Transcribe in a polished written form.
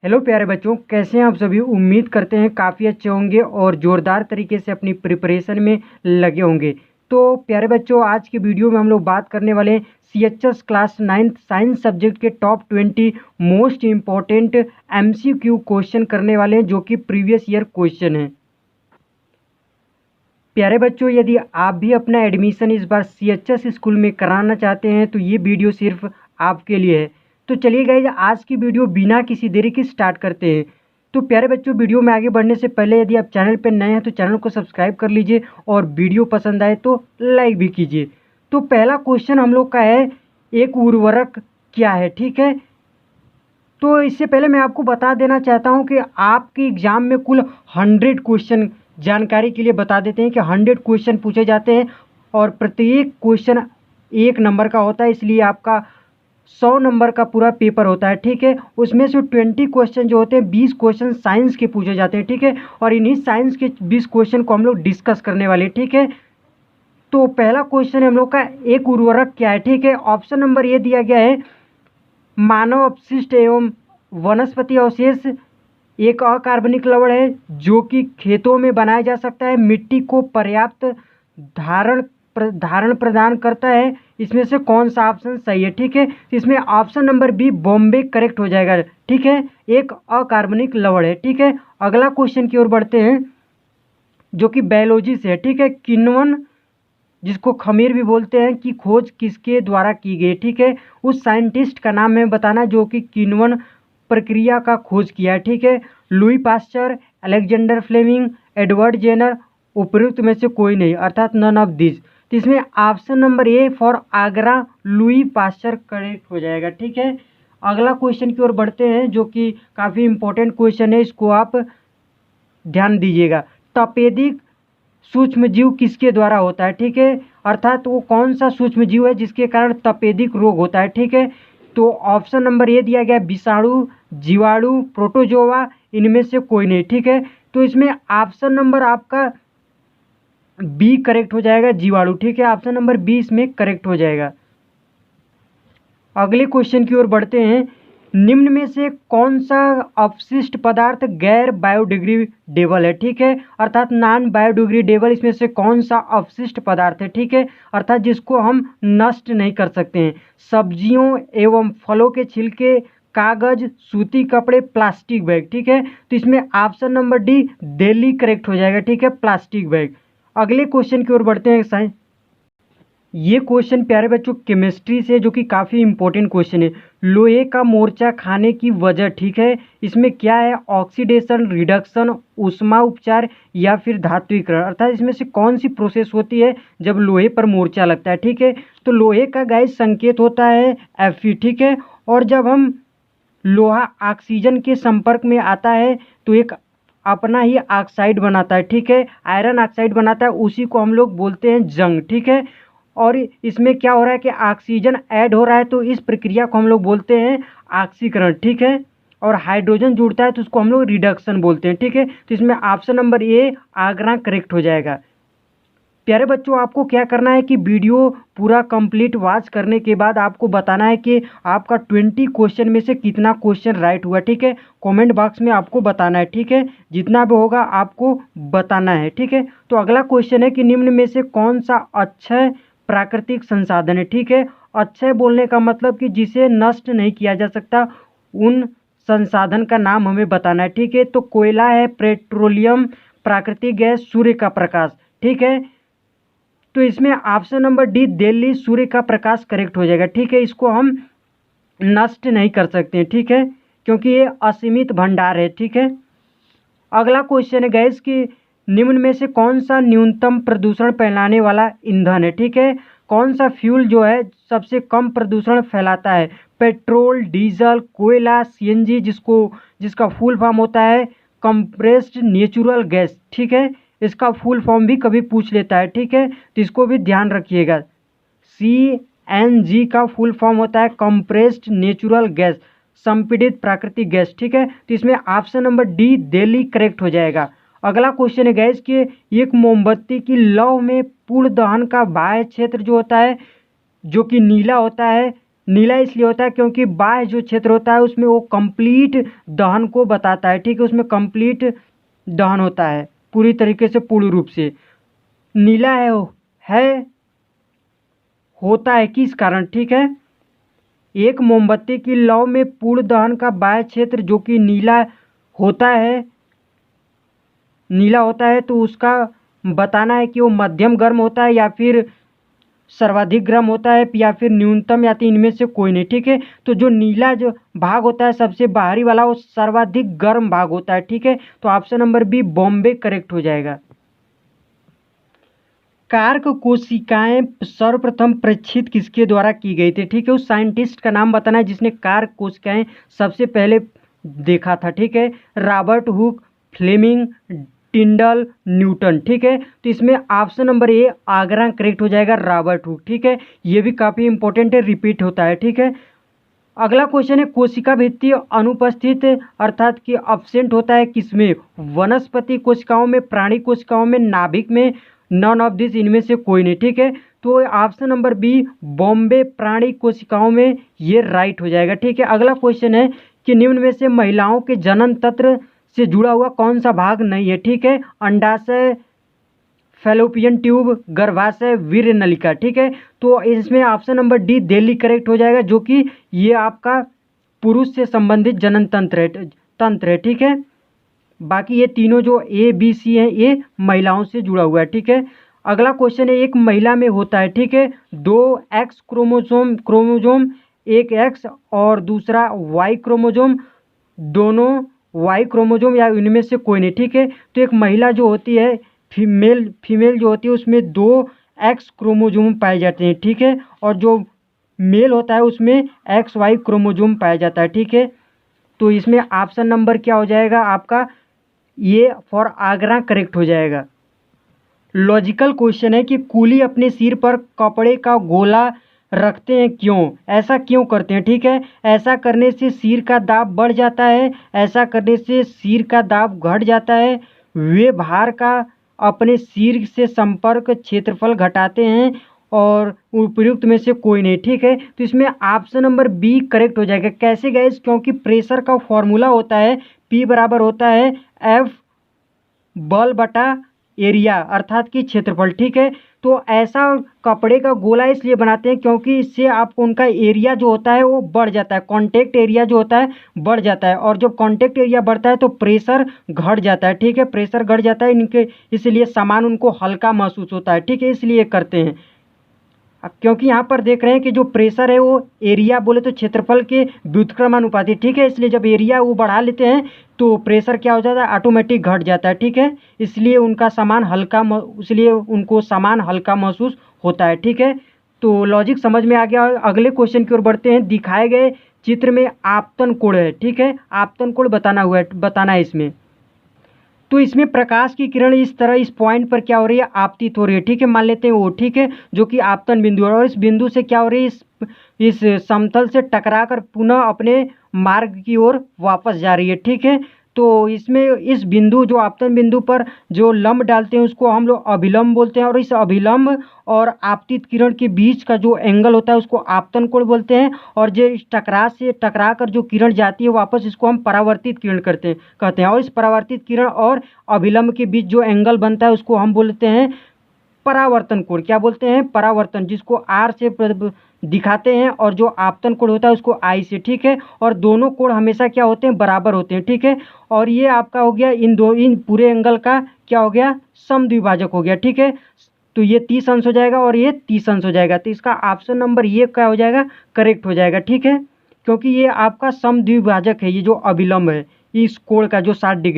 Hello प्यारे बच्चों, कैसे हैं आप सभी। उम्मीद करते हैं काफ़ी अच्छे होंगे और ज़ोरदार तरीके से अपनी प्रिपरेशन में लगे होंगे। तो प्यारे बच्चों, आज की वीडियो में हम लोग बात करने वाले हैं CHS class 9th science subject के top 20 most important MCQ question करने वाले हैं, जो कि प्रीवियस ईयर क्वेश्चन है। प्यारे बच्चों, यदि आप भी अपना एडमिशन इस बार CHS स्कूल में कराना चाहते हैं तो ये वीडियो सिर्फ आपके लिए है। तो चलिए गाइस, आज की वीडियो बिना किसी देरी के स्टार्ट करते हैं। तो प्यारे बच्चों, वीडियो में आगे बढ़ने से पहले यदि आप चैनल पर नए हैं तो चैनल को सब्सक्राइब कर लीजिए और वीडियो पसंद आए तो लाइक भी कीजिए। तो पहला क्वेश्चन हम लोग का है, एक उर्वरक क्या है। ठीक है, तो इससे पहले मैं आपको बता देना चाहता हूं कि आपके एग्ज़ाम में कुल 100 क्वेश्चन, जानकारी के लिए बता देते हैं कि 100 क्वेश्चन पूछे जाते हैं और प्रत्येक क्वेश्चन 1 नंबर का होता है, इसलिए आपका 100 नंबर का पूरा पेपर होता है। ठीक है, उसमें से 20 क्वेश्चन जो होते हैं, 20 क्वेश्चन साइंस के पूछे जाते हैं। ठीक है, और इन्हीं साइंस के 20 क्वेश्चन को हम लोग डिस्कस करने वाले हैं। ठीक है, तो पहला क्वेश्चन है हम लोग का, एक उर्वरक क्या है। ठीक है, ऑप्शन नंबर ये दिया गया है, मानव अपशिष्ट एवं वनस्पति अवशेष एक अकार्बनिक लवण है जो कि खेतों में बनाया जा सकता है, मिट्टी को पर्याप्त धारण प्रदान करता है। इसमें से कौन सा ऑप्शन सही है। ठीक है, इसमें option number B Bombay correct हो जाएगा। ठीक है, एक अकार्बनिक लवण है। ठीक है, अगला क्वेश्चन की ओर बढ़ते हैं जो कि बायोलॉजी से है। ठीक है, किण्वन, जिसको खमीर भी बोलते हैं, की खोज किसके द्वारा की गई। ठीक है, उस साइंटिस्ट का नाम हमें बताना जो कि किण्वन प्रक्रिया का खोज किया है। ठीक है, Louis Pasteur, Alexander Fleming, Edward Jenner, उपयुक्त में से कोई नहीं, अर्थात नन ऑफ दिस। तो इसमें option number A for Agra, Louis Pasteur correct हो जाएगा। ठीक है, अगला क्वेश्चन की ओर बढ़ते हैं जो कि काफ़ी इंपॉर्टेंट क्वेश्चन है, इसको आप ध्यान दीजिएगा। तपेदिक सूक्ष्म जीव किसके द्वारा होता है। ठीक है, अर्थात वो कौन सा सूक्ष्म जीव है जिसके कारण तपेदिक रोग होता है। ठीक है, तो ऑप्शन नंबर ये दिया गया, विषाणु, जीवाणु, प्रोटोजोआ, इनमें से कोई नहीं। ठीक है, तो इसमें ऑप्शन नंबर आपका बी करेक्ट हो जाएगा, जीवाणु। ठीक है, ऑप्शन नंबर बी इसमें करेक्ट हो जाएगा। अगले क्वेश्चन की ओर बढ़ते हैं, निम्न में से कौन सा अपशिष्ट पदार्थ गैर बायोडिग्रेडेबल है। ठीक है, अर्थात नॉन बायोडिग्रेडेबल, इसमें से कौन सा अपशिष्ट पदार्थ है। ठीक है, अर्थात जिसको हम नष्ट नहीं कर सकते हैं। सब्जियों एवं फलों के छिलके, कागज, सूती कपड़े, प्लास्टिक बैग। ठीक है, तो इसमें option number D Delhi correct हो जाएगा। ठीक है, प्लास्टिक बैग। अगले क्वेश्चन की ओर बढ़ते हैं साइंस। ये क्वेश्चन प्यारे बच्चों केमिस्ट्री से, जो कि काफ़ी इंपॉर्टेंट क्वेश्चन है। लोहे का मोर्चा खाने की वजह। ठीक है, इसमें क्या है, ऑक्सीडेशन, रिडक्शन, ऊष्मा उपचार या फिर धात्विकरण, अर्थात इसमें से कौन सी प्रोसेस होती है जब लोहे पर मोर्चा लगता है। ठीक है, तो लोहे का गाइस संकेत होता है Fe। ठीक है, और जब हम लोहा ऑक्सीजन के संपर्क में आता है तो एक अपना ही ऑक्साइड बनाता है। ठीक है, आयरन ऑक्साइड बनाता है, उसी को हम लोग बोलते हैं जंग। ठीक है, और इसमें क्या हो रहा है कि ऑक्सीजन ऐड हो रहा है, तो इस प्रक्रिया को हम लोग बोलते हैं ऑक्सीकरण। ठीक है, और हाइड्रोजन जुड़ता है तो उसको हम लोग रिडक्शन बोलते हैं। ठीक है, तो इसमें option number A Agra correct हो जाएगा। प्यारे बच्चों, आपको क्या करना है कि वीडियो पूरा कंप्लीट वॉच करने के बाद आपको बताना है कि आपका 20 क्वेश्चन में से कितना क्वेश्चन राइट हुआ। ठीक है, कमेंट बॉक्स में आपको बताना है। ठीक है, जितना भी होगा आपको बताना है। ठीक है, तो अगला क्वेश्चन है कि निम्न में से कौन सा अक्षय प्राकृतिक संसाधन है। ठीक है, अक्षय बोलने का मतलब कि जिसे नष्ट नहीं किया जा सकता, उन संसाधन का नाम हमें बताना है। ठीक है, तो कोयला है, पेट्रोलियम, प्राकृतिक गैस, सूर्य का प्रकाश। ठीक है, तो इसमें ऑप्शन नंबर डी दिल्ली सूर्य का प्रकाश करेक्ट हो जाएगा। ठीक है, इसको हम नष्ट नहीं कर सकते हैं। ठीक है, क्योंकि ये असीमित भंडार है। ठीक है, अगला क्वेश्चन है गैस कि निम्न में से कौन सा न्यूनतम प्रदूषण फैलाने वाला ईंधन है। ठीक है, कौन सा फ्यूल जो है सबसे कम प्रदूषण फैलाता है, पेट्रोल, डीजल, कोयला, CNG, जिसका फुल फॉर्म होता है कंप्रेस्ड नेचुरल गैस। ठीक है, इसका फुल फॉर्म भी कभी पूछ लेता है। ठीक है, तो इसको भी ध्यान रखिएगा। CNG का फुल फॉर्म होता है कंप्रेस्ड नेचुरल गैस, संपीड़ित प्राकृतिक गैस। ठीक है, तो इसमें option number D Delhi correct हो जाएगा। अगला क्वेश्चन है गैस कि एक मोमबत्ती की लौ में पूर्ण दहन का बाह्य क्षेत्र जो होता है, जो कि नीला होता है, नीला इसलिए होता है क्योंकि बाह्य जो क्षेत्र होता है उसमें वो कंप्लीट दहन को बताता है, ठीक है, उसमें कंप्लीट दहन होता है पूरी तरीके से, पूर्ण रूप से। नीला है होता है किस कारण, ठीक है, एक मोमबत्ती की लौ में पूर्ण दहन का बाह्य क्षेत्र जो कि होता है नीला होता है, तो उसका बताना है कि वो मध्यम गर्म होता है या फिर सर्वाधिक गर्म होता है या फिर न्यूनतम, या तो इनमें से कोई नहीं, ठीक है। तो जो नीला जो भाग होता है सबसे बाहरी वाला वो सर्वाधिक गर्म भाग होता है, ठीक है। तो option number B Bombay correct हो जाएगा। कार्क कोशिकाएं सर्वप्रथम परीक्षित किसके द्वारा की गई थी, ठीक है, उस साइंटिस्ट का नाम बताना है जिसने कार्क कोशिकाएं सबसे पहले देखा था, ठीक है। Robert Hooke, Fleming, Tyndall, Newton, ठीक है। तो इसमें option number A Agra correct हो जाएगा, रॉबर्ट हुक, ठीक है। ये भी काफ़ी इंपॉर्टेंट है, रिपीट होता है, ठीक है। अगला क्वेश्चन है कोशिका भित्ति अनुपस्थित अर्थात कि अब्सेंट होता है किसमें, वनस्पति कोशिकाओं में, प्राणी कोशिकाओं में, नाभिक में, नॉन ऑफ दिस इनमें से कोई नहीं, ठीक है। तो ऑप्शन नंबर बी बॉम्बे प्राणी कोशिकाओं में ये राइट हो जाएगा, ठीक है। अगला क्वेश्चन है कि निम्न में से महिलाओं के जनन तंत्र से जुड़ा हुआ कौन सा भाग नहीं है, ठीक है, अंडाशय, फैलोपियन ट्यूब, गर्भाशय, वीर्य नलिका, ठीक है। तो इसमें option number D Delhi correct हो जाएगा, जो कि ये आपका पुरुष से संबंधित जनन तंत्र है, ठीक है। बाकी ये तीनों जो ए बी सी हैं ये महिलाओं से जुड़ा हुआ है, ठीक है। अगला क्वेश्चन है एक महिला में होता है, ठीक है, 2 एक्स क्रोमोजोम, एक एक्स और दूसरा वाई क्रोमोजोम, दोनों वाई क्रोमोजोम या इनमें से कोई नहीं, ठीक है। तो एक महिला जो होती है फीमेल जो होती है उसमें 2 एक्स क्रोमोजोम पाए जाते हैं, ठीक है, और जो मेल होता है उसमें एक्स वाई क्रोमोजोम पाया जाता है, ठीक है। तो इसमें ऑप्शन नंबर क्या हो जाएगा आपका, ये फॉर आगरा करेक्ट हो जाएगा। लॉजिकल क्वेश्चन है कि कूली अपने सिर पर कपड़े का गोला रखते हैं क्यों, ऐसा क्यों करते हैं, ठीक है। ऐसा करने से सिर का दाब बढ़ जाता है, ऐसा करने से सिर का दाब घट जाता है, वे भार का अपने सिर से संपर्क क्षेत्रफल घटाते हैं, और उपयुक्त में से कोई नहीं, ठीक है। तो इसमें ऑप्शन नंबर बी करेक्ट हो जाएगा। कैसे गाइस, क्योंकि प्रेशर का फॉर्मूला होता है P बराबर होता है F बल बटा एरिया अर्थात कि क्षेत्रफल, ठीक है। तो ऐसा कपड़े का गोला इसलिए बनाते हैं क्योंकि इससे आपको उनका एरिया जो होता है वो बढ़ जाता है, कॉन्टेक्ट एरिया जो होता है बढ़ जाता है, और जब कॉन्टेक्ट एरिया बढ़ता है तो प्रेशर घट जाता है, ठीक है, प्रेशर घट जाता है इनके, इसलिए सामान उनको हल्का महसूस होता है, ठीक है, इसलिए करते हैं। क्योंकि यहाँ पर देख रहे हैं कि जो प्रेशर है वो एरिया बोले तो क्षेत्रफल के व्युत्क्रमानुपाती, ठीक है, इसलिए जब एरिया वो बढ़ा लेते हैं तो प्रेशर क्या हो जाता है, ऑटोमेटिक घट जाता है, ठीक है, इसलिए उनका सामान हल्का इसलिए उनको सामान हल्का महसूस होता है, ठीक है। तो लॉजिक समझ में आ गया। अगले क्वेश्चन की ओर बढ़ते हैं। दिखाए गए चित्र में आपतन कोण है, ठीक है, आपतन कोण बताना है इसमें। तो इसमें प्रकाश की किरण इस तरह इस पॉइंट पर क्या हो रही है, आपतित हो रही है, ठीक है, मान लेते हैं वो, ठीक है, जो कि आपतन बिंदु है, और इस बिंदु से क्या हो रही है, इस समतल से टकराकर पुनः अपने मार्ग की ओर वापस जा रही है, ठीक है। तो इसमें इस बिंदु जो आपतन बिंदु पर जो लंब डालते हैं उसको हम लोग अभिलंब बोलते हैं, और इस अभिलंब और आपतित किरण के बीच का जो एंगल होता है उसको आपतन कोण बोलते हैं, और जो इस टकरा कर जो किरण जाती है वापस इसको हम परावर्तित किरण कहते हैं, और इस परावर्तित किरण और अभिलंब के बीच जो एंगल बनता है उसको हम बोलते हैं परावर्तन कोण। क्या बोलते हैं, परावर्तन, जिसको आर से दिखाते हैं, और जो आपतन कोण होता है उसको आई से, ठीक है। और दोनों कोण हमेशा क्या होते हैं, बराबर होते हैं, ठीक है। और ये आपका हो गया इन पूरे एंगल का क्या हो गया, समद्विभाजक हो गया, ठीक है। तो ये 30 अंश हो जाएगा और ये 30 अंश हो जाएगा, तो इसका ऑप्शन नंबर ये क्या हो जाएगा, करेक्ट हो जाएगा, ठीक है, क्योंकि ये आपका समद्विभाजक है, ये जो अभिलंब है इस कोण का जो 60 डिग्री